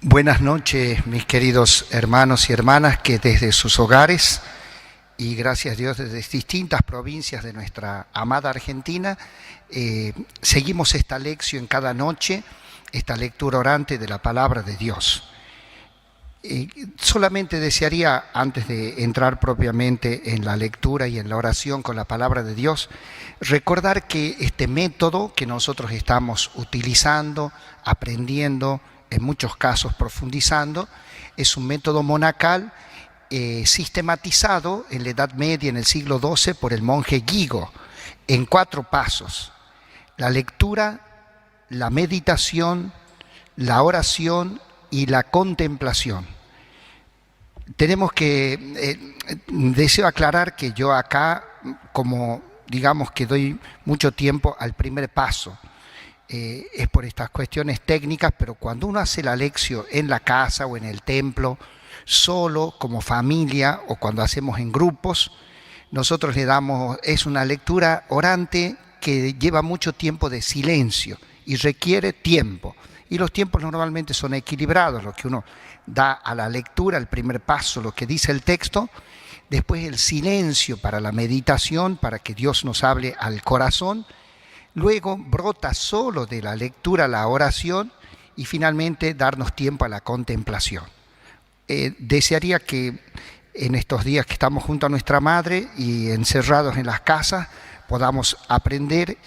Buenas noches, mis queridos hermanos y hermanas que desde sus hogares y gracias a Dios desde distintas provincias de nuestra amada Argentina, seguimos esta lección cada noche, esta lectura orante de la palabra de Dios. Solamente desearía, antes de entrar propiamente en la lectura y en la oración con la palabra de Dios, recordar que este método que nosotros estamos utilizando, aprendiendo, en muchos casos profundizando, es un método monacal sistematizado en la Edad Media, en el siglo XII, por el monje Guigo, en 4 pasos: la lectura, la meditación, la oración y la contemplación. Tenemos que, deseo aclarar que yo acá, como digamos que doy mucho tiempo al primer paso, es por estas cuestiones técnicas, pero cuando uno hace la lección en la casa o en el templo, solo, como familia, o cuando hacemos en grupos, nosotros le damos, es una lectura orante que lleva mucho tiempo de silencio y requiere tiempo. Y los tiempos normalmente son equilibrados, lo que uno da a la lectura, el primer paso, lo que dice el texto, después el silencio para la meditación, para que Dios nos hable al corazón. Luego brota solo de la lectura la oración y finalmente darnos tiempo a la contemplación. Desearía que en estos días que estamos junto a nuestra madre y encerrados en las casas podamos aprender,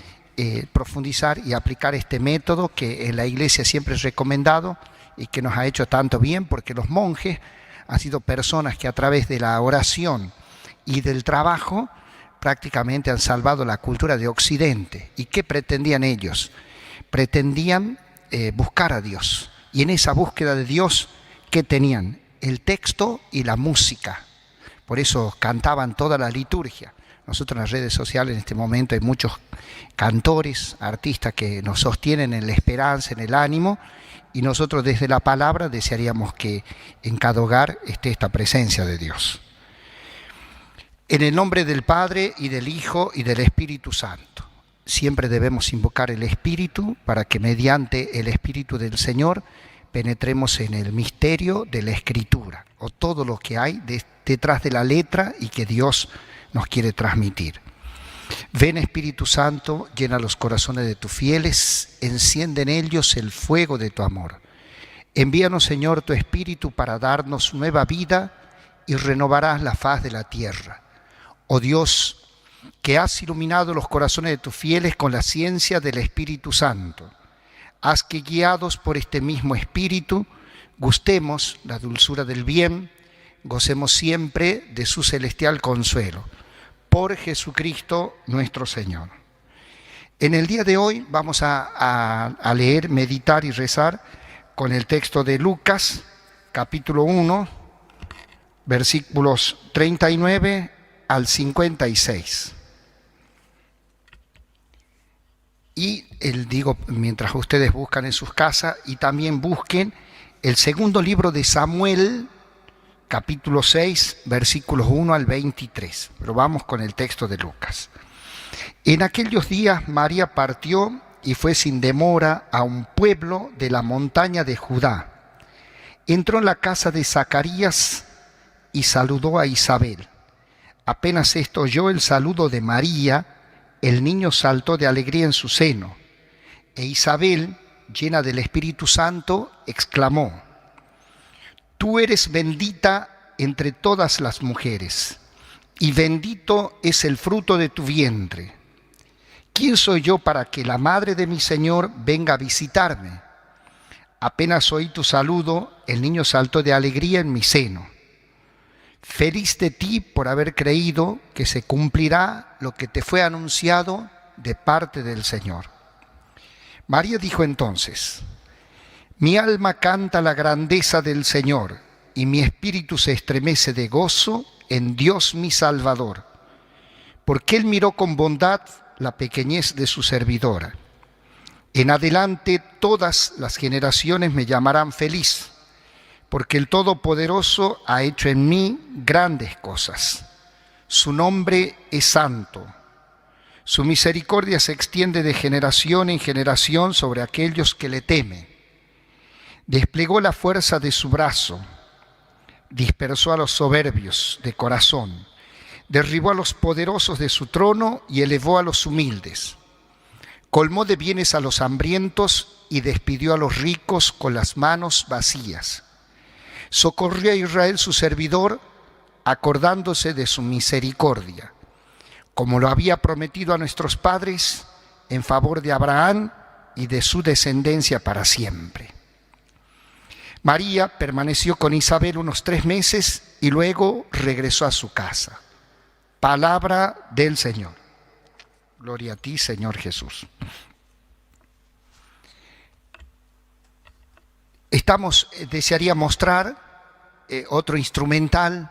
profundizar y aplicar este método que en la iglesia siempre es recomendado y que nos ha hecho tanto bien, porque los monjes han sido personas que a través de la oración y del trabajo prácticamente han salvado la cultura de Occidente. ¿Y qué pretendían ellos? Pretendían buscar a Dios. Y en esa búsqueda de Dios, ¿qué tenían? El texto y la música. Por eso cantaban toda la liturgia. Nosotros en las redes sociales en este momento hay muchos cantores, artistas que nos sostienen en la esperanza, en el ánimo, y nosotros desde la palabra desearíamos que en cada hogar esté esta presencia de Dios. En el nombre del Padre, y del Hijo, y del Espíritu Santo. Siempre debemos invocar el Espíritu para que mediante el Espíritu del Señor penetremos en el misterio de la Escritura, o todo lo que hay detrás de la letra y que Dios nos quiere transmitir. Ven, Espíritu Santo, llena los corazones de tus fieles, enciende en ellos el fuego de tu amor. Envíanos, Señor, tu Espíritu para darnos nueva vida y renovarás la faz de la tierra. Oh Dios, que has iluminado los corazones de tus fieles con la ciencia del Espíritu Santo, haz que, guiados por este mismo Espíritu, gustemos la dulzura del bien, gocemos siempre de su celestial consuelo. Por Jesucristo nuestro Señor. En el día de hoy vamos a leer, meditar y rezar con el texto de Lucas, capítulo 1, versículos 39 al 56. Y digo, mientras ustedes buscan en sus casas, y también busquen el segundo libro de Samuel, capítulo 6, versículos 1 al 23. Pero vamos con el texto de Lucas. En aquellos días María partió y fue sin demora a un pueblo de la montaña de Judá. Entró en la casa de Zacarías y saludó a Isabel. Apenas esto oyó el saludo de María, el niño saltó de alegría en su seno. E Isabel, llena del Espíritu Santo, exclamó: Tú eres bendita entre todas las mujeres, y bendito es el fruto de tu vientre. ¿Quién soy yo para que la madre de mi Señor venga a visitarme? Apenas oí tu saludo, el niño saltó de alegría en mi seno. Feliz de ti por haber creído que se cumplirá lo que te fue anunciado de parte del Señor. María dijo entonces: Mi alma canta la grandeza del Señor, y mi espíritu se estremece de gozo en Dios mi Salvador, porque Él miró con bondad la pequeñez de su servidora. En adelante todas las generaciones me llamarán feliz, porque el Todopoderoso ha hecho en mí grandes cosas. Su nombre es santo. Su misericordia se extiende de generación en generación sobre aquellos que le temen. Desplegó la fuerza de su brazo, dispersó a los soberbios de corazón, derribó a los poderosos de su trono y elevó a los humildes. Colmó de bienes a los hambrientos y despidió a los ricos con las manos vacías. Socorrió a Israel su servidor, acordándose de su misericordia, como lo había prometido a nuestros padres, en favor de Abraham y de su descendencia para siempre. María permaneció con Isabel unos 3 meses y luego regresó a su casa. Palabra del Señor. Gloria a ti, Señor Jesús. Desearía mostrar otro instrumental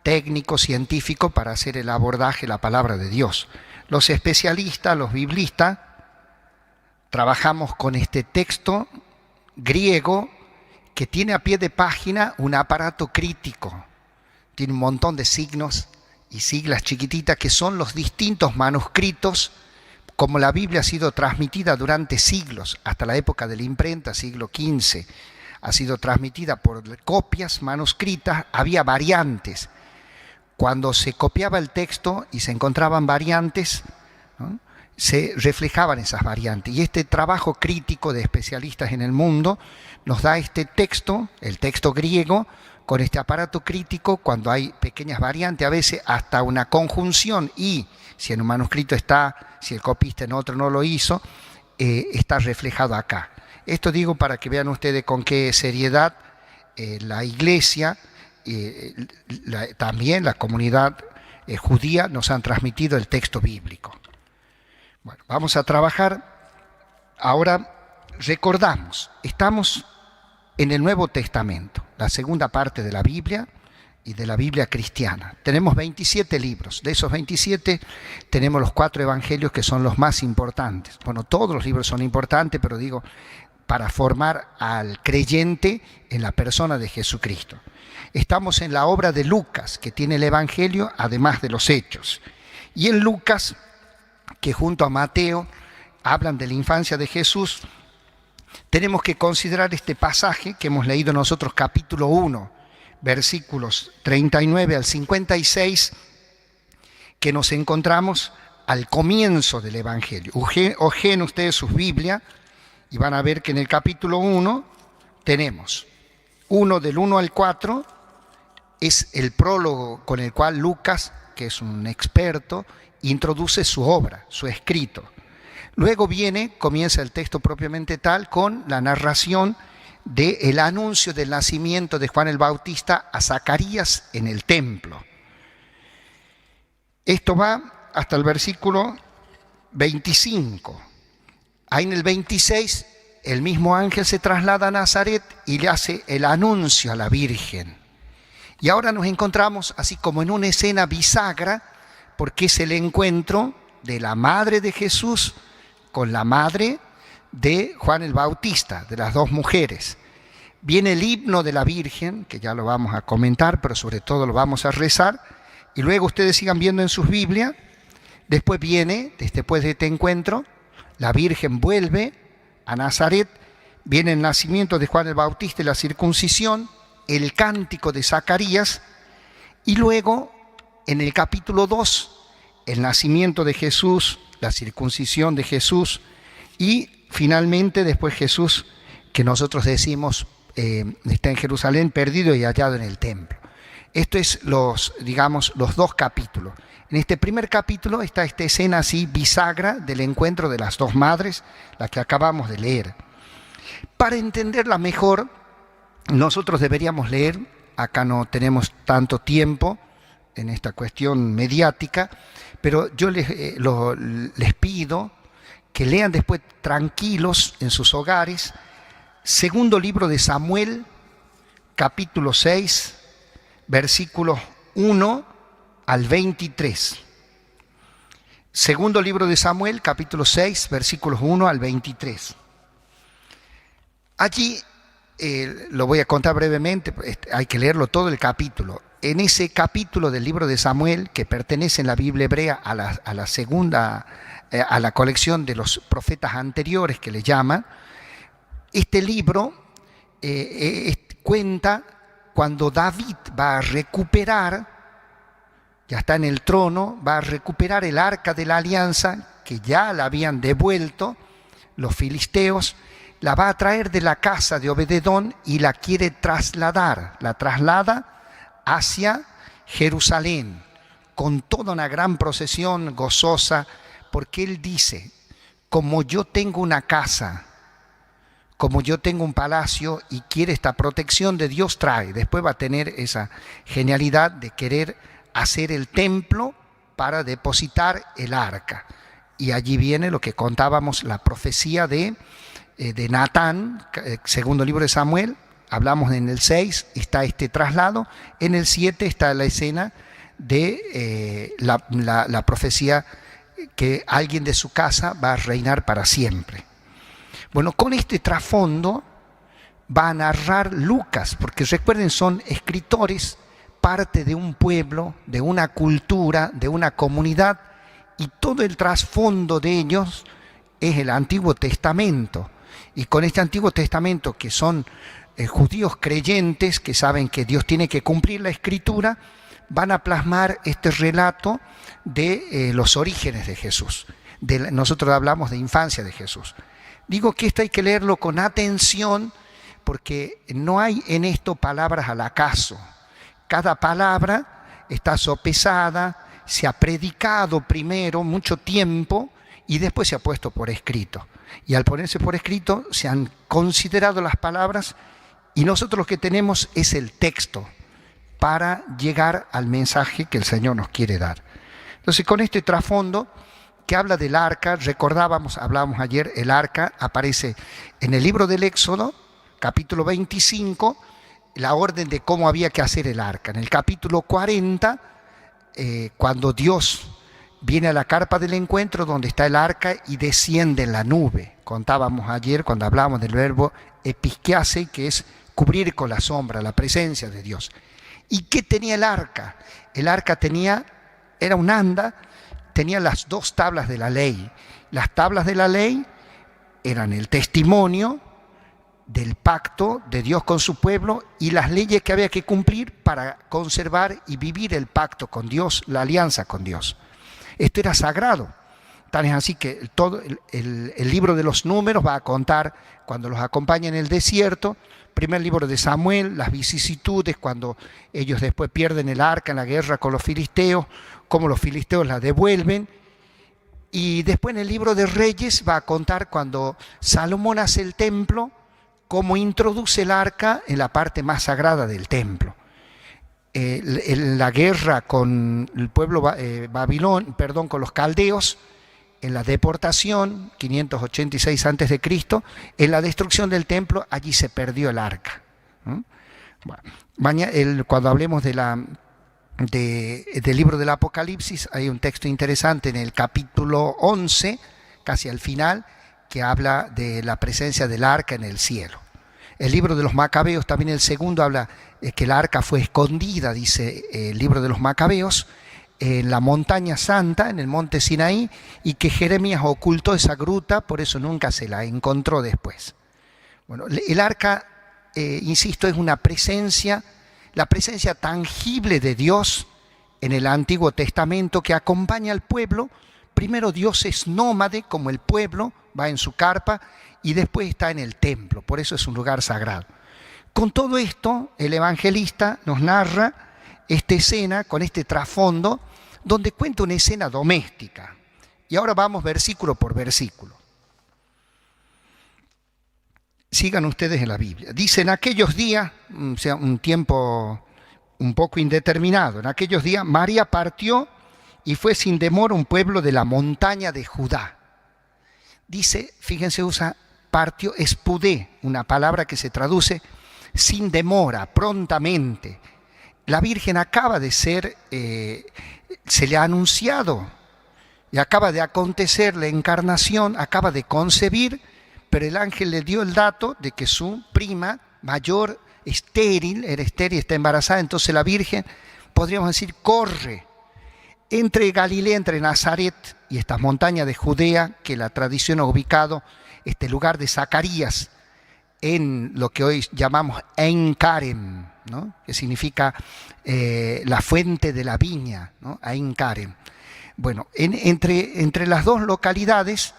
técnico, científico, para hacer el abordaje de la palabra de Dios. Los especialistas, los biblistas, trabajamos con este texto griego que tiene a pie de página un aparato crítico. Tiene un montón de signos y siglas chiquititas que son los distintos manuscritos, como la Biblia ha sido transmitida durante siglos, hasta la época de la imprenta, siglo XV, ha sido transmitida por copias manuscritas, había variantes. Cuando se copiaba el texto y se encontraban variantes, ¿no?, se reflejaban esas variantes. Y este trabajo crítico de especialistas en el mundo nos da este texto, el texto griego, con este aparato crítico, cuando hay pequeñas variantes, a veces hasta una conjunción, y si en un manuscrito está, si el copista en otro no lo hizo, está reflejado acá. Esto digo para que vean ustedes con qué seriedad la Iglesia, también la comunidad judía, nos han transmitido el texto bíblico. Bueno, vamos a trabajar. Ahora recordamos, estamos en el Nuevo Testamento, la segunda parte de la Biblia y de la Biblia cristiana. Tenemos 27 libros. De esos 27 tenemos los 4 evangelios que son los más importantes. Bueno, todos los libros son importantes, pero digo, para formar al creyente en la persona de Jesucristo. Estamos en la obra de Lucas, que tiene el evangelio además de los hechos. Y en Lucas, que junto a Mateo hablan de la infancia de Jesús, tenemos que considerar este pasaje que hemos leído nosotros, capítulo 1, versículos 39 al 56, que nos encontramos al comienzo del Evangelio. Ojeen ustedes sus Biblias y van a ver que en el capítulo 1 tenemos 1 del 1 al 4, es el prólogo con el cual Lucas, que es un experto, introduce su obra, su escrito. Luego comienza el texto propiamente tal con la narración del anuncio del nacimiento de Juan el Bautista a Zacarías en el templo. Esto va hasta el versículo 25. Ahí en el 26, el mismo ángel se traslada a Nazaret y le hace el anuncio a la Virgen. Y ahora nos encontramos así como en una escena bisagra, porque es el encuentro de la madre de Jesús con la madre de Juan el Bautista, de las dos mujeres. Viene el himno de la Virgen, que ya lo vamos a comentar, pero sobre todo lo vamos a rezar, y luego ustedes sigan viendo en sus Biblias. Después después de este encuentro, la Virgen vuelve a Nazaret, viene el nacimiento de Juan el Bautista y la circuncisión, el cántico de Zacarías, y luego en el capítulo 2, el nacimiento de Jesús, la circuncisión de Jesús, y finalmente después Jesús, que nosotros decimos está en Jerusalén, perdido y hallado en el templo. Esto es los 2 capítulos. En este primer capítulo está esta escena así bisagra del encuentro de las dos madres, la que acabamos de leer. Para entenderla mejor, nosotros deberíamos leer, acá no tenemos tanto tiempo en esta cuestión mediática, pero yo les pido que lean después tranquilos en sus hogares, segundo libro de Samuel, capítulo 6, versículos 1 al 23. Segundo libro de Samuel, capítulo 6, versículos 1 al 23. Allí, lo voy a contar brevemente, hay que leerlo todo el capítulo. En ese capítulo del libro de Samuel, que pertenece en la Biblia hebrea a la segunda, a la colección de los profetas anteriores que le llaman, este libro cuenta cuando David va a recuperar, ya está en el trono, va a recuperar el arca de la alianza que ya la habían devuelto los filisteos, la va a traer de la casa de Obededón y la quiere trasladar, la traslada hacia Jerusalén con toda una gran procesión gozosa, porque él dice: como yo tengo una casa, como yo tengo un palacio y quiere esta protección de Dios, trae. Después va a tener esa genialidad de querer hacer el templo para depositar el arca. Y allí viene lo que contábamos, la profecía de Natán, segundo libro de Samuel. Hablamos en el 6, está este traslado. En el 7 está la escena de la profecía que alguien de su casa va a reinar para siempre. Bueno, con este trasfondo va a narrar Lucas, porque recuerden, son escritores, parte de un pueblo, de una cultura, de una comunidad, y todo el trasfondo de ellos es el Antiguo Testamento. Y con este Antiguo Testamento, que son judíos creyentes, que saben que Dios tiene que cumplir la Escritura, van a plasmar este relato de los orígenes de Jesús. Nosotros hablamos de infancia de Jesús. Digo que esto hay que leerlo con atención, porque no hay en esto palabras al acaso. Cada palabra está sopesada, se ha predicado primero mucho tiempo y después se ha puesto por escrito. Y al ponerse por escrito se han considerado las palabras, y nosotros lo que tenemos es el texto para llegar al mensaje que el Señor nos quiere dar. Entonces, con este trasfondo que habla del arca, hablábamos ayer, el arca aparece en el libro del Éxodo, capítulo 25, la orden de cómo había que hacer el arca. En el capítulo 40, cuando Dios viene a la carpa del encuentro, donde está el arca, y desciende en la nube. Contábamos ayer cuando hablábamos del verbo episquiase, que es cubrir con la sombra, la presencia de Dios. ¿Y qué tenía el arca? El arca era un anda, tenía las 2 tablas de la ley. Las tablas de la ley eran el testimonio del pacto de Dios con su pueblo y las leyes que había que cumplir para conservar y vivir el pacto con Dios, la alianza con Dios. Esto era sagrado. Tan es así que todo el libro de los Números va a contar cuando los acompaña en el desierto. Primer libro de Samuel, las vicisitudes, cuando ellos después pierden el arca en la guerra con los filisteos, cómo los filisteos la devuelven. Y después en el libro de Reyes va a contar cuando Salomón hace el templo, cómo introduce el arca en la parte más sagrada del templo. En la guerra con el pueblo con los caldeos, en la deportación, 586 a.C., en la destrucción del templo, allí se perdió el arca. Bueno, cuando hablemos del libro del Apocalipsis, hay un texto interesante en el capítulo 11, casi al final, que habla de la presencia del arca en el cielo. El libro de los Macabeos, también el segundo, habla que el arca fue escondida, dice el libro de los Macabeos, en la montaña santa, en el monte Sinaí, y que Jeremías ocultó esa gruta, por eso nunca se la encontró después. Bueno, el arca, insisto, es una presencia, la presencia tangible de Dios en el Antiguo Testamento, que acompaña al pueblo. Primero Dios es nómade, como el pueblo, va en su carpa, y después está en el templo, por eso es un lugar sagrado. Con todo esto, el evangelista nos narra esta escena con este trasfondo, donde cuenta una escena doméstica. Y ahora vamos versículo por versículo. Sigan ustedes en la Biblia. Dice: en aquellos días, o sea, un tiempo un poco indeterminado, en aquellos días María partió y fue sin demora a un pueblo de la montaña de Judá. Dice, fíjense, usa partió, espudé, una palabra que se traduce sin demora, prontamente. La Virgen acaba de ser, se le ha anunciado y acaba de acontecer la encarnación, acaba de concebir, pero el ángel le dio el dato de que su prima mayor, era estéril, está embarazada. Entonces la Virgen, podríamos decir, corre entre Galilea, entre Nazaret y estas montañas de Judea, que la tradición ha ubicado este lugar de Zacarías, en lo que hoy llamamos Ein Karem, ¿no? Que significa la fuente de la viña, ¿no? Ein Karem. Bueno, entre las dos localidades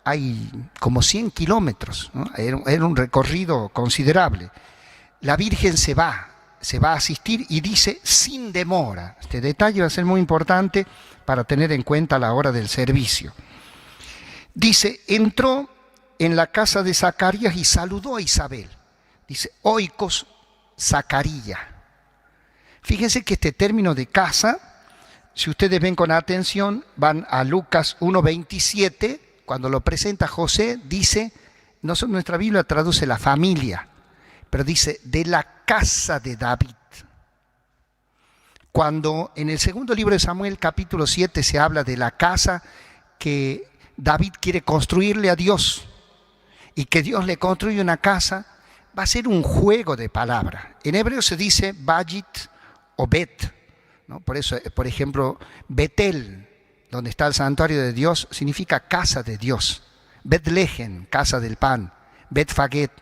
hay como 100 kilómetros, ¿no? Era un recorrido considerable. La Virgen se va a asistir y dice sin demora. Este detalle va a ser muy importante para tener en cuenta la hora del servicio. Dice, entró en la casa de Zacarías y saludó a Isabel. Dice, oikos Zacarías. Fíjense que este término de casa, si ustedes ven con atención, van a Lucas 1:27, cuando lo presenta José, dice, nuestra Biblia traduce la familia, pero dice, de la casa de David. Cuando en el segundo libro de Samuel, capítulo 7, se habla de la casa que David quiere construirle a Dios y que Dios le construye una casa, va a ser un juego de palabras. En hebreo se dice Bayit o Bet, ¿no? Por eso, por ejemplo, Betel, donde está el santuario de Dios, significa casa de Dios. Betlehem, casa del pan. Betfaget.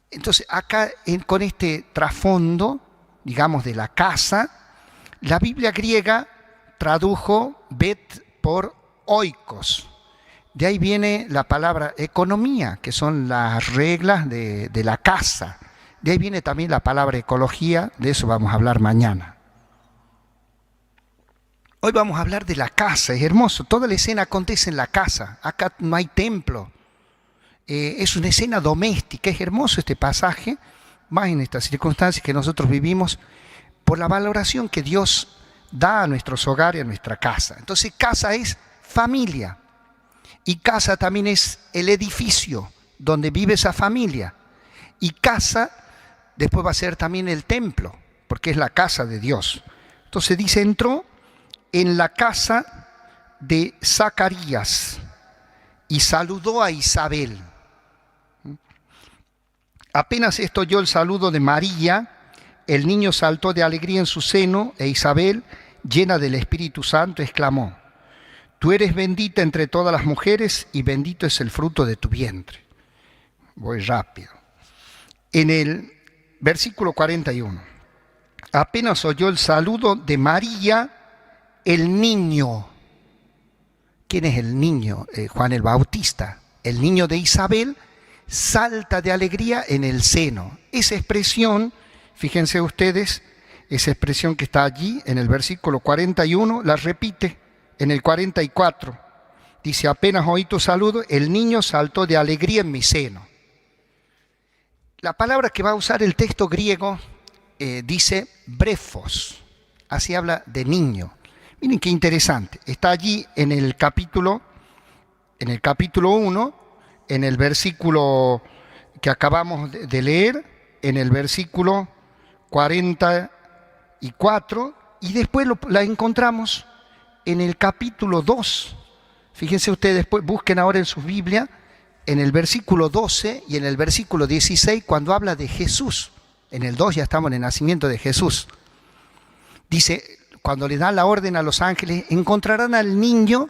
Entonces, acá con este trasfondo, digamos, de la casa, la Biblia griega tradujo bet por oikos. De ahí viene la palabra economía, que son las reglas de la casa. De ahí viene también la palabra ecología, de eso vamos a hablar mañana. Hoy vamos a hablar de la casa, es hermoso, toda la escena acontece en la casa, acá no hay templo, es una escena doméstica, es hermoso este pasaje, más en estas circunstancias que nosotros vivimos, por la valoración que Dios da a nuestros hogares, a nuestra casa. Entonces casa es familia, y casa también es el edificio donde vive esa familia, y casa después va a ser también el templo, porque es la casa de Dios. Entonces dice, entró en la casa de Zacarías y saludó a Isabel. Apenas esto oyó el saludo de María, el niño saltó de alegría en su seno e Isabel, llena del Espíritu Santo, exclamó, tú eres bendita entre todas las mujeres y bendito es el fruto de tu vientre. Voy rápido. En el versículo 41, apenas oyó el saludo de María, el niño. ¿Quién es el niño? Juan el Bautista. El niño de Isabel salta de alegría en el seno. Esa expresión, fíjense ustedes, esa expresión que está allí en el versículo 41, la repite en el 44. Dice, apenas oí tu saludo, el niño saltó de alegría en mi seno. La palabra que va a usar el texto griego dice brefos. Así habla de niño. Miren qué interesante. Está allí en el capítulo 1, en el versículo que acabamos de leer, en el versículo 44, y después la encontramos en el capítulo 2. Fíjense ustedes, después busquen ahora en su Biblia, en el versículo 12 y en el versículo 16, cuando habla de Jesús. En el 2 ya estamos en el nacimiento de Jesús. Dice, cuando le da la orden a los ángeles, encontrarán al niño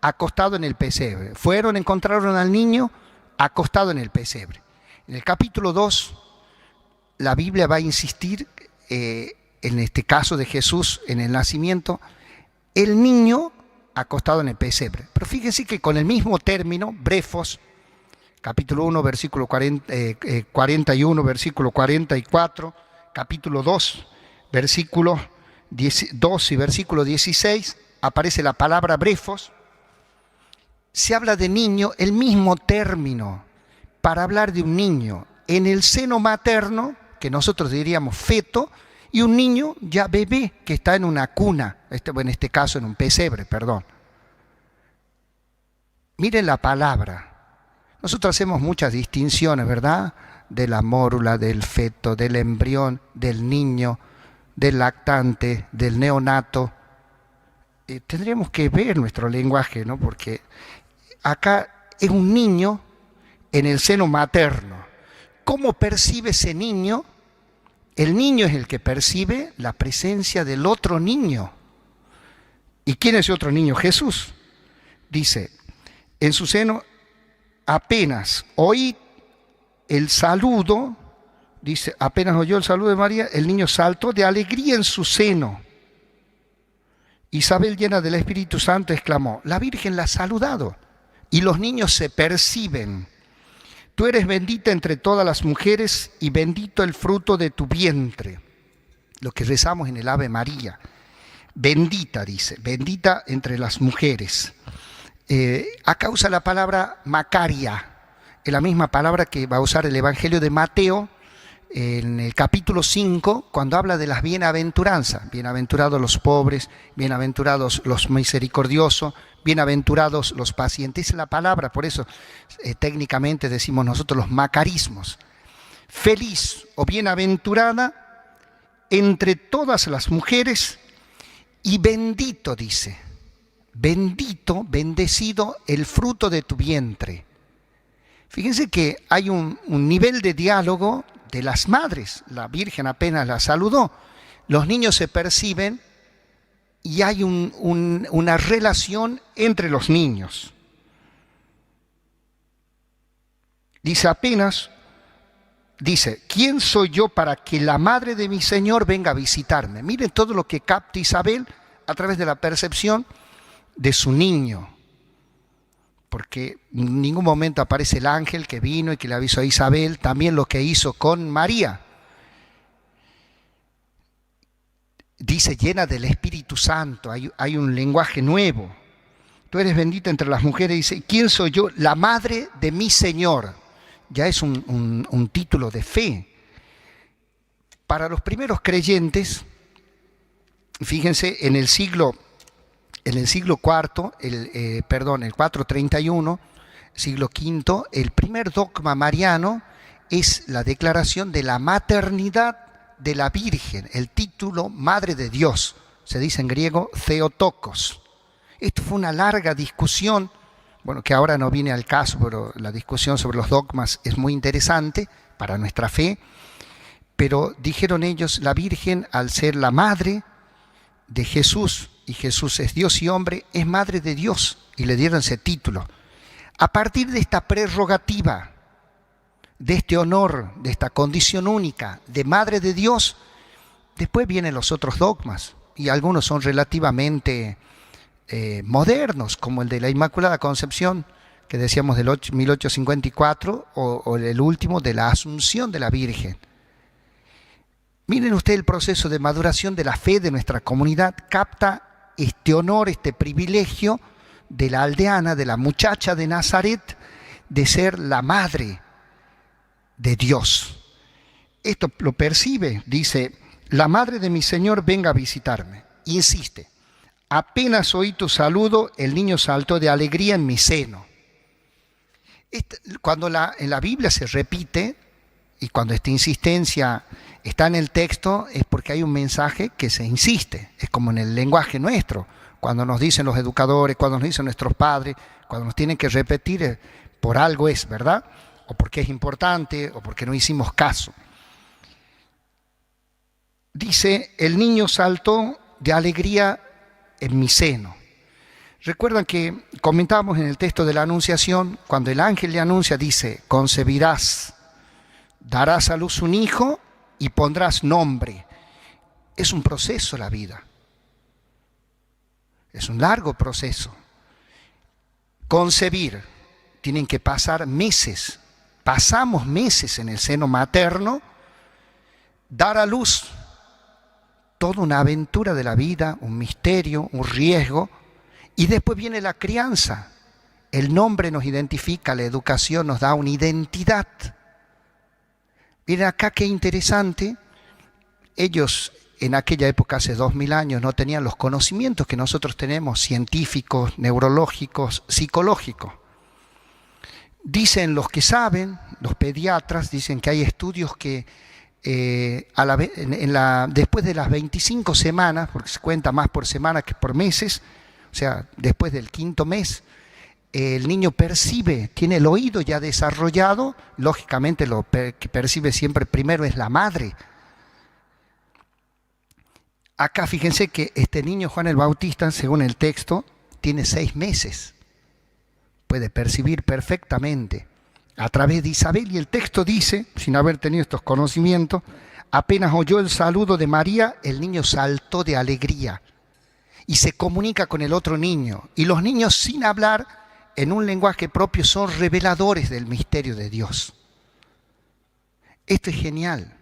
acostado en el pesebre. Encontraron al niño acostado en el pesebre. En el capítulo 2, la Biblia va a insistir, en este caso de Jesús, en el nacimiento, el niño acostado en el pesebre. Pero fíjense que con el mismo término, brefos, capítulo 1, versículo 41, versículo 44, capítulo 2, versículo 2 y versículo 16, aparece la palabra brefos. Se habla de niño, el mismo término para hablar de un niño en el seno materno, que nosotros diríamos feto, y un niño ya bebé que está en una cuna, en este caso en un pesebre, perdón. Miren la palabra. Nosotros hacemos muchas distinciones, ¿verdad? De la mórula, del feto, del embrión, del niño, del lactante, del neonato. Tendríamos que ver nuestro lenguaje, ¿no? Porque acá es un niño en el seno materno. ¿Cómo percibe ese niño? El niño es el que percibe la presencia del otro niño. ¿Y quién es ese otro niño? Jesús. Dice, en su seno apenas oí el saludo, dice, apenas oyó el saludo de María, el niño saltó de alegría en su seno. Isabel, llena del Espíritu Santo, exclamó, la Virgen la ha saludado. Y los niños se perciben. Tú eres bendita entre todas las mujeres y bendito el fruto de tu vientre. Lo que rezamos en el Ave María. Bendita, dice, bendita entre las mujeres. Acá usa la palabra Macaria, es la misma palabra que va a usar el Evangelio de Mateo en el capítulo 5, cuando habla de las bienaventuranzas. Bienaventurados los pobres, bienaventurados los misericordiosos, bienaventurados los pacientes. Esa es la palabra, por eso técnicamente decimos nosotros los macarismos. Feliz o bienaventurada entre todas las mujeres y bendito, dice, bendito, bendecido el fruto de tu vientre. Fíjense que hay un nivel de diálogo de las madres. La Virgen apenas la saludó. Los niños se perciben y hay una relación entre los niños. Dice, ¿quién soy yo para que la madre de mi Señor venga a visitarme? Miren todo lo que capta Isabel a través de la percepción de su niño. Porque en ningún momento aparece el ángel que vino y que le avisó a Isabel, también lo que hizo con María. Dice, llena del Espíritu Santo, hay un lenguaje nuevo. Tú eres bendita entre las mujeres, dice, ¿quién soy yo? La madre de mi Señor. Ya es un título de fe. Para los primeros creyentes, fíjense, en el siglo IV, el 431, siglo V, el primer dogma mariano es la declaración de la maternidad de la Virgen, el título Madre de Dios, se dice en griego Theotokos. Esto fue una larga discusión, bueno, que ahora no viene al caso, pero la discusión sobre los dogmas es muy interesante para nuestra fe, pero dijeron ellos, la Virgen, al ser la madre de Jesús, y Jesús es Dios y hombre, es madre de Dios, y le dieron ese título. A partir de esta prerrogativa, de este honor, de esta condición única de madre de Dios, después vienen los otros dogmas, y algunos son relativamente modernos, como el de la Inmaculada Concepción, que decíamos del 1854, o el último de la Asunción de la Virgen. Miren ustedes el proceso de maduración de la fe de nuestra comunidad, capta este honor, este privilegio de la aldeana, de la muchacha de Nazaret, de ser la madre de Dios. Esto lo percibe, dice, la madre de mi Señor venga a visitarme. Insiste, apenas oí tu saludo, el niño saltó de alegría en mi seno. Cuando en la Biblia se repite, y cuando esta insistencia está en el texto, es porque hay un mensaje que se insiste. Es como en el lenguaje nuestro. Cuando nos dicen los educadores, cuando nos dicen nuestros padres, cuando nos tienen que repetir, por algo es, ¿verdad? O porque es importante, o porque no hicimos caso. Dice, el niño saltó de alegría en mi seno. Recuerdan que comentábamos en el texto de la Anunciación, cuando el ángel le anuncia, dice, concebirás, darás a luz un hijo y pondrás nombre. Es un proceso la vida. Es un largo proceso. Concebir, tienen que pasar meses. Pasamos meses en el seno materno. Dar a luz, toda una aventura de la vida, un misterio, un riesgo. Y después viene la crianza. El nombre nos identifica, la educación nos da una identidad. Miren acá qué interesante. Ellos en aquella época, hace 2000 años, no tenían los conocimientos que nosotros tenemos, científicos, neurológicos, psicológicos. Dicen los que saben, los pediatras, dicen que hay estudios que después de las 25 semanas, porque se cuenta más por semana que por meses, o sea, después del 5.º mes, el niño percibe, tiene el oído ya desarrollado, lógicamente lo que percibe siempre primero es la madre. Acá fíjense que este niño Juan el Bautista, según el texto, tiene 6 meses. Puede percibir perfectamente. a través de Isabel, y el texto dice, sin haber tenido estos conocimientos, apenas oyó el saludo de María, el niño saltó de alegría y se comunica con el otro niño. Y los niños, sin hablar, en un lenguaje propio, son reveladores del misterio de Dios. Esto es genial.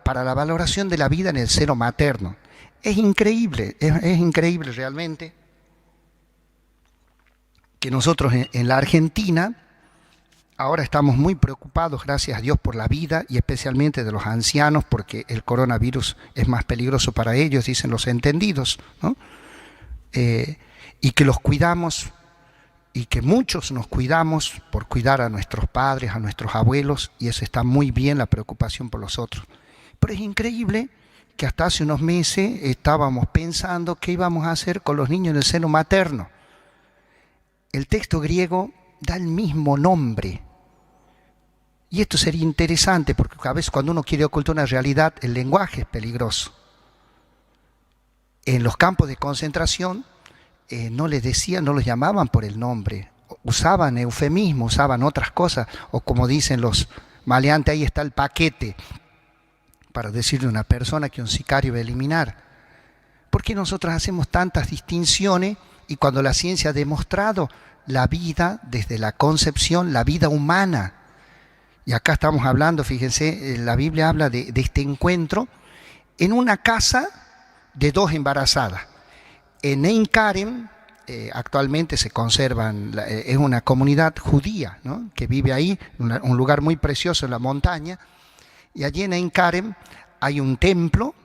Para la valoración de la vida en el seno materno. Es increíble realmente que nosotros en la Argentina ahora estamos muy preocupados, gracias a Dios, por la vida y especialmente de los ancianos, porque el coronavirus es más peligroso para ellos, dicen los entendidos, ¿no? Y que los cuidamos, y que muchos nos cuidamos por cuidar a nuestros padres, a nuestros abuelos, y eso está muy bien, la preocupación por los otros. Pero es increíble que hasta hace unos meses estábamos pensando qué íbamos a hacer con los niños en el seno materno. El texto griego da el mismo nombre. Y esto sería interesante porque a veces cuando uno quiere ocultar una realidad, el lenguaje es peligroso. En los campos de concentración no les decían, no los llamaban por el nombre, usaban eufemismos, usaban otras cosas, o como dicen los maleantes, ahí está el paquete, para decirle a una persona que un sicario va a eliminar. ¿Por qué nosotros hacemos tantas distinciones y cuando la ciencia ha demostrado la vida desde la concepción, la vida humana? Y acá estamos hablando, fíjense, la Biblia habla de este encuentro en una casa de dos embarazadas. En Ein Karem, actualmente se conservan, es una comunidad judía, ¿no?, que vive ahí, un lugar muy precioso en la montaña, y allí en Ein Karem hay un templo,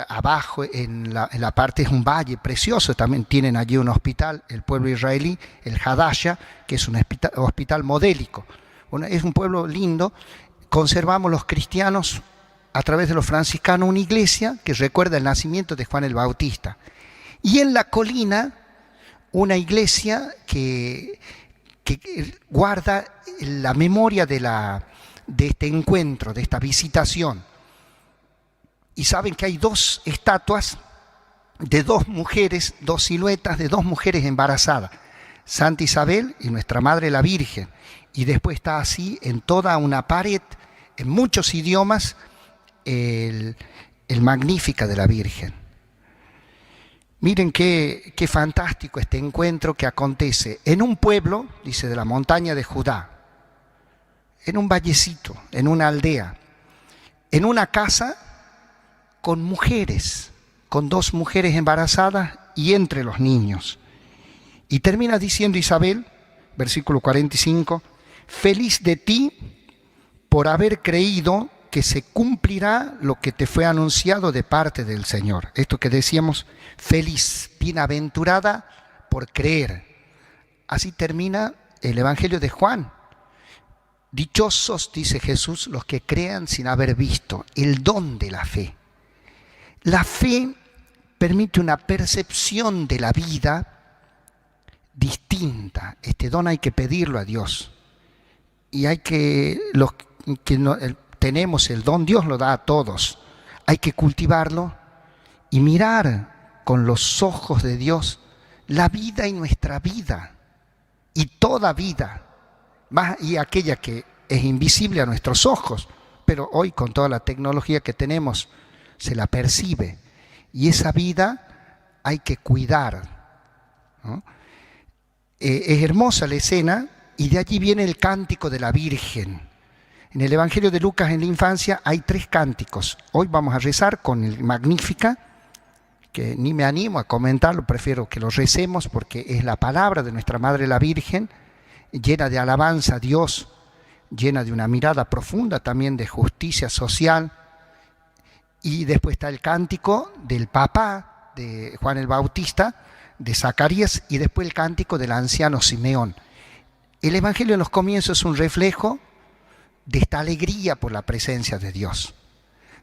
abajo en la parte es un valle precioso, también tienen allí un hospital, el pueblo israelí, el Hadasha, que es un hospital modélico. Bueno, es un pueblo lindo. Conservamos los cristianos a través de los franciscanos una iglesia que recuerda el nacimiento de Juan el Bautista. Y en la colina una iglesia que guarda la memoria de este encuentro, de esta visitación. Y saben que hay dos estatuas de dos mujeres, dos siluetas de dos mujeres embarazadas, Santa Isabel y nuestra Madre la Virgen. Y después está así en toda una pared, en muchos idiomas, el Magnífica de la Virgen. Miren qué fantástico este encuentro que acontece en un pueblo, dice, de la montaña de Judá, en un vallecito, en una aldea, en una casa con mujeres, con dos mujeres embarazadas y entre los niños. Y termina diciendo Isabel, versículo 45, feliz de ti por haber creído que se cumplirá lo que te fue anunciado de parte del Señor. Esto que decíamos, feliz, bienaventurada por creer. Así termina el Evangelio de Juan. Dichosos, dice Jesús, los que crean sin haber visto, el don de la fe. La fe permite una percepción de la vida distinta. Este don hay que pedirlo a Dios. Y hay que, los que no, tenemos el don, Dios lo da a todos. Hay que cultivarlo y mirar con los ojos de Dios la vida y nuestra vida. Y toda vida, más y aquella que es invisible a nuestros ojos, pero hoy con toda la tecnología que tenemos se la percibe. Y esa vida hay que cuidar, ¿no? Es hermosa la escena y de allí viene el cántico de la Virgen. En el Evangelio de Lucas, en la infancia, hay 3 cánticos. Hoy vamos a rezar con el Magnífica, que ni me animo a comentarlo, prefiero que lo recemos porque es la palabra de nuestra Madre la Virgen, llena de alabanza a Dios, llena de una mirada profunda también de justicia social. Y después está el cántico del papá de Juan el Bautista, de Zacarías, y después el cántico del anciano Simeón. El Evangelio en los comienzos es un reflejo de esta alegría por la presencia de Dios.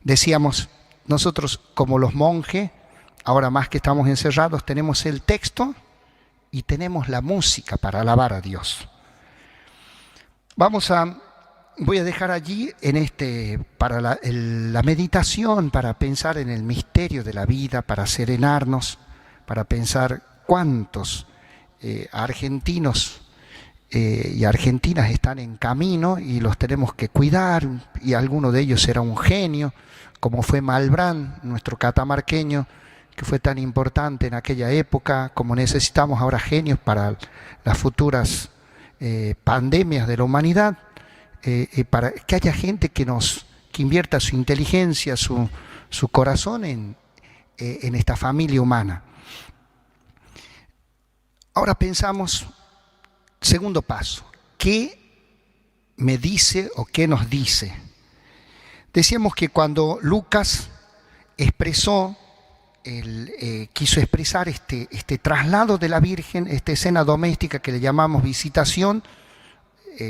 Decíamos, nosotros como los monjes, ahora más que estamos encerrados, tenemos el texto y tenemos la música para alabar a Dios. Voy a dejar allí para la meditación, para pensar en el misterio de la vida, para serenarnos, para pensar cuántos argentinos y argentinas están en camino y los tenemos que cuidar, y alguno de ellos será un genio, como fue Malbrán, nuestro catamarqueño, que fue tan importante en aquella época, como necesitamos ahora genios para las futuras pandemias de la humanidad, para que haya gente que invierta su inteligencia, su corazón en esta familia humana. Ahora pensamos, segundo paso, ¿qué me dice o qué nos dice? Decíamos que cuando Lucas quiso expresar este traslado de la Virgen, esta escena doméstica que le llamamos visitación,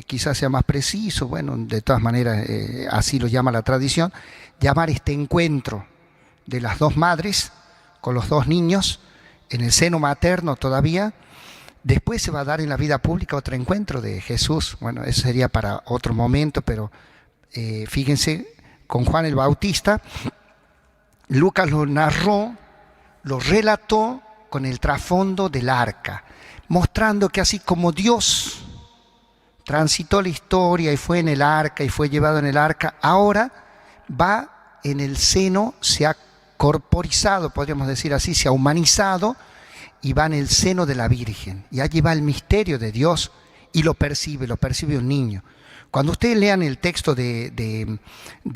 quizás sea más preciso, bueno, de todas maneras así lo llama la tradición, llamar este encuentro de las dos madres con los dos niños en el seno materno todavía. Después se va a dar en la vida pública otro encuentro de Jesús. Bueno, eso sería para otro momento, pero fíjense, con Juan el Bautista, Lucas lo narró, lo relató con el trasfondo del arca, mostrando que así como Dios transitó la historia y fue en el arca y fue llevado en el arca, ahora va en el seno, se ha corporizado, podríamos decir así, se ha humanizado, y va en el seno de la Virgen. Y allí va el misterio de Dios y lo percibe un niño. Cuando ustedes lean el texto de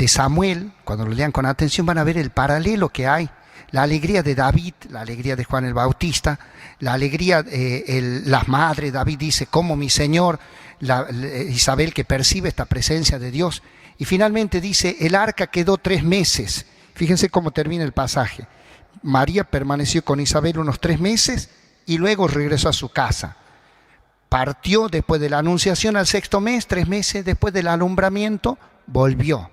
Samuel, cuando lo lean con atención, van a ver el paralelo que hay. La alegría de David, la alegría de Juan el Bautista, la alegría, las madres, David dice, como mi Señor, Isabel que percibe esta presencia de Dios. Y finalmente dice, el arca quedó 3 meses. Fíjense cómo termina el pasaje. María permaneció con Isabel unos 3 meses y luego regresó a su casa. Partió después de la anunciación al 6º mes, 3 meses después del alumbramiento, volvió.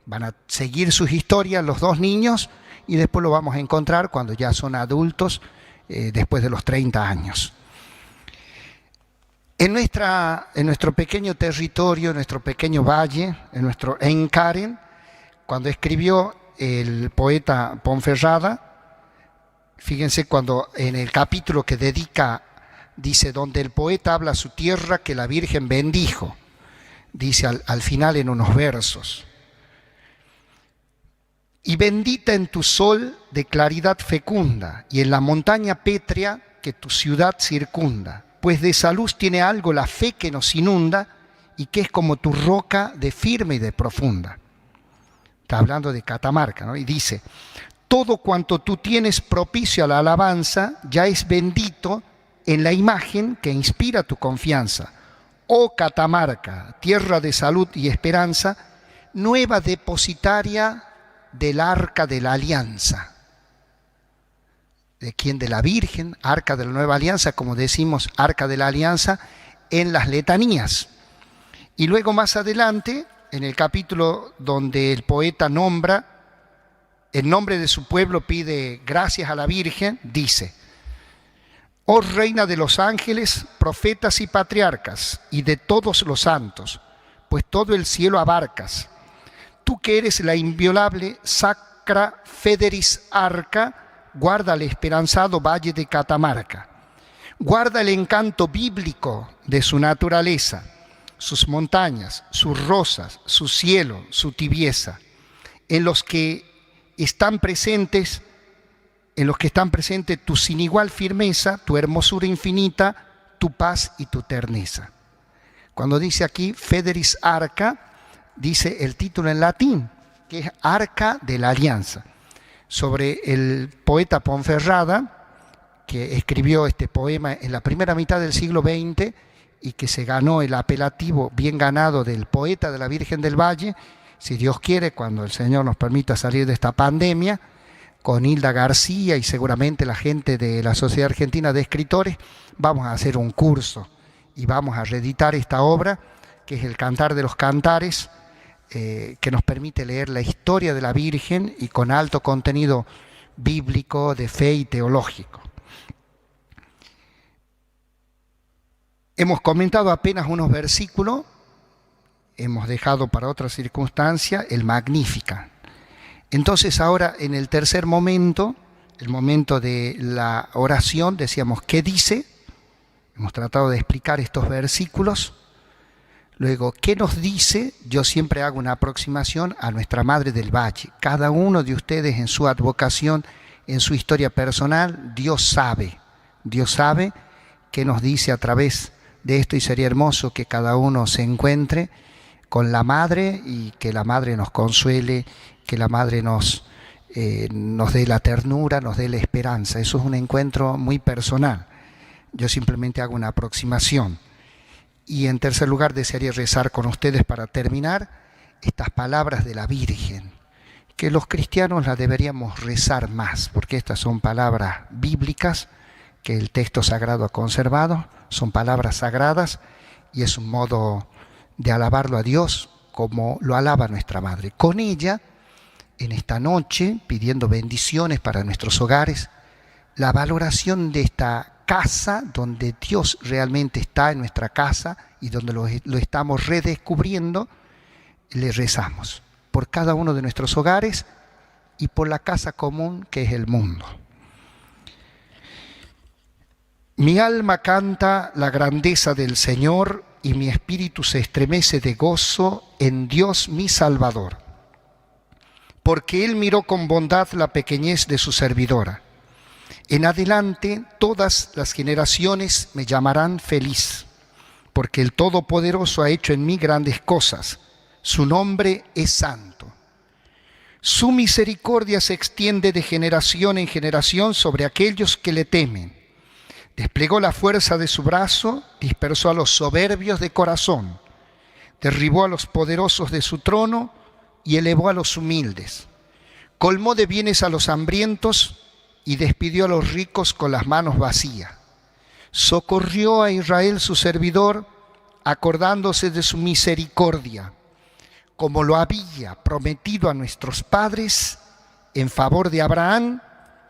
Van a seguir sus historias los 2 niños y después lo vamos a encontrar cuando ya son adultos, después de los 30 años. En nuestro pequeño territorio, en nuestro pequeño valle, en nuestro Encaren, cuando escribió el poeta Ponferrada, fíjense cuando en el capítulo que dedica, dice, donde el poeta habla a su tierra que la Virgen bendijo, dice al final en unos versos, y bendita en tu sol de claridad fecunda, y en la montaña pétrea que tu ciudad circunda, pues de esa luz tiene algo la fe que nos inunda, y que es como tu roca de firme y de profunda. Está hablando de Catamarca, ¿no? Y dice, todo cuanto tú tienes propicio a la alabanza ya es bendito en la imagen que inspira tu confianza. Oh Catamarca, tierra de salud y esperanza, nueva depositaria del arca de la alianza. ¿De quién? De la Virgen, arca de la nueva alianza, como decimos, arca de la alianza en las letanías. Y luego más adelante, en el capítulo donde el poeta nombra, en nombre de su pueblo pide gracias a la Virgen, dice, oh reina de los ángeles, profetas y patriarcas, y de todos los santos, pues todo el cielo abarcas. Tú que eres la inviolable Sacra Federis Arca, guarda el esperanzado valle de Catamarca. Guarda el encanto bíblico de su naturaleza, sus montañas, sus rosas, su cielo, su tibieza, en los que están presentes tu sin igual firmeza, tu hermosura infinita, tu paz y tu terneza. Cuando dice aquí Federis Arca, dice el título en latín, que es Arca de la Alianza, sobre el poeta Ponferrada, que escribió este poema en la primera mitad del siglo XX y que se ganó el apelativo bien ganado del poeta de la Virgen del Valle. Si Dios quiere, cuando el Señor nos permita salir de esta pandemia, con Hilda García y seguramente la gente de la Sociedad Argentina de Escritores, vamos a hacer un curso y vamos a reeditar esta obra, que es el Cantar de los Cantares, que nos permite leer la historia de la Virgen y con alto contenido bíblico, de fe y teológico. Hemos comentado apenas unos versículos, hemos dejado para otra circunstancia el Magnificat. Entonces ahora en el tercer momento, el momento de la oración, decíamos, ¿qué dice? Hemos tratado de explicar estos versículos. Luego, ¿qué nos dice? Yo siempre hago una aproximación a nuestra Madre del Valle. Cada uno de ustedes en su advocación, en su historia personal, Dios sabe qué nos dice a través de esto, y sería hermoso que cada uno se encuentre con la Madre y que la Madre nos consuele, que la Madre nos dé la ternura, nos dé la esperanza. Eso es un encuentro muy personal. Yo simplemente hago una aproximación. Y en tercer lugar, desearía rezar con ustedes para terminar estas palabras de la Virgen, que los cristianos las deberíamos rezar más, porque estas son palabras bíblicas que el texto sagrado ha conservado, son palabras sagradas y es un modo de alabarlo a Dios como lo alaba nuestra Madre. Con ella, en esta noche, pidiendo bendiciones para nuestros hogares, la valoración de esta casa donde Dios realmente está en nuestra casa y donde lo estamos redescubriendo, le rezamos por cada uno de nuestros hogares y por la casa común que es el mundo. Mi alma canta la grandeza del Señor y mi espíritu se estremece de gozo en Dios mi Salvador, porque Él miró con bondad la pequeñez de su servidora. En adelante todas las generaciones me llamarán feliz, porque el Todopoderoso ha hecho en mí grandes cosas. Su nombre es santo. Su misericordia se extiende de generación en generación sobre aquellos que le temen. Desplegó la fuerza de su brazo, dispersó a los soberbios de corazón, derribó a los poderosos de su trono y elevó a los humildes. Colmó de bienes a los hambrientos y despidió a los ricos con las manos vacías. Socorrió a Israel su servidor, acordándose de su misericordia, como lo había prometido a nuestros padres, en favor de Abraham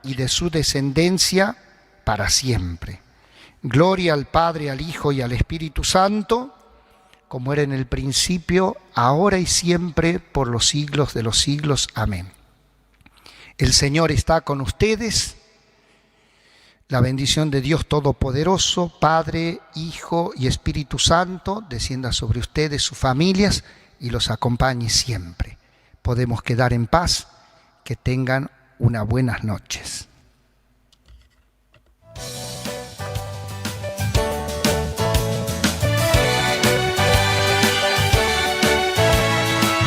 y de su descendencia para siempre. Gloria al Padre, al Hijo y al Espíritu Santo, como era en el principio, ahora y siempre, por los siglos de los siglos. Amén. El Señor está con ustedes. La bendición de Dios Todopoderoso, Padre, Hijo y Espíritu Santo, descienda sobre ustedes, sus familias, y los acompañe siempre. Podemos quedar en paz. Que tengan unas buenas noches.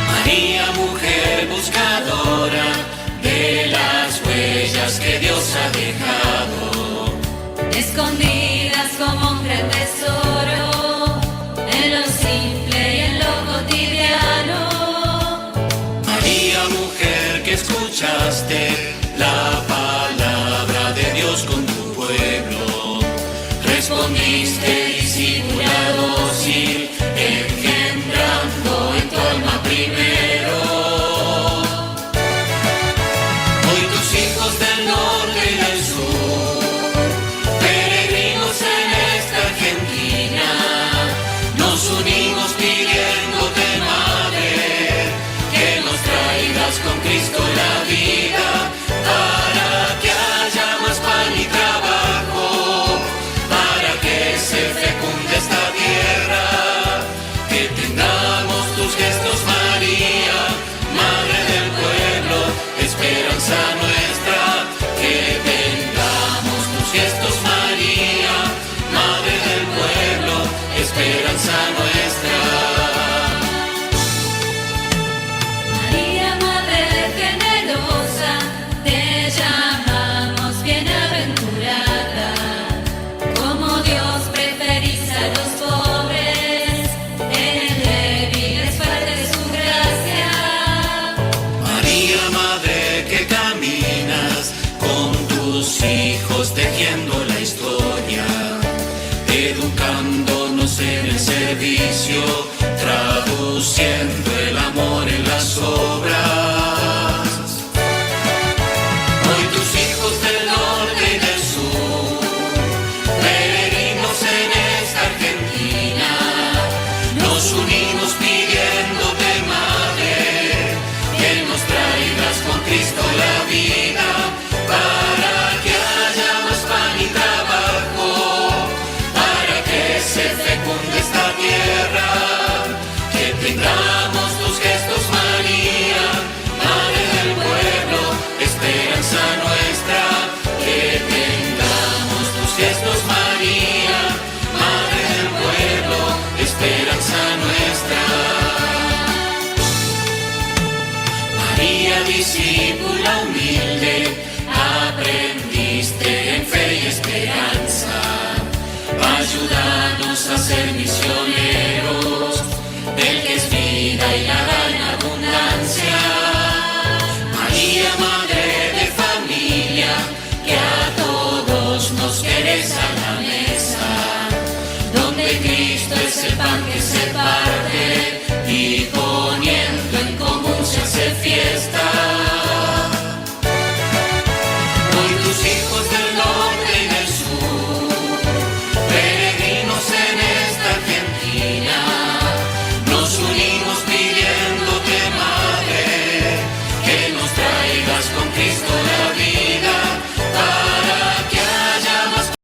María, mujer buscadora de las huellas que Dios ha dejado, escondidas como un gran tesoro, en lo simple y en lo cotidiano. María, mujer que escuchaste la palabra de Dios con tu pueblo, respondiste discípula dócil, engendrando en tu alma primero. Hoy tus hijos del norte y del sur, peregrinos en esta Argentina, nos unimos pidiéndote, Madre, que nos traigas con Cristo la vida, para que haya más pan y trabajo, para que se fecunde esta tierra, que tengamos tus gestos, María, Madre del pueblo, esperanza nuestra, que tengamos tus gestos, María, Madre del pueblo, esperanza nuestra. María, Madre generosa, te llamamos bienaventurada. Como Dios preferís a los pobres, en el débil es parte de su gracia. María, Madre que caminas con tus hijos tejiendo la historia, educándonos en el servicio, traduciendo el amor en las obras. Hoy tus hijos del norte y del sur, peregrinos en esta Argentina, nos unimos pidiéndote, Madre, que nos traigas con Cristo la vida, para que haya más pan y trabajo, para ayúdanos a ser misioneros.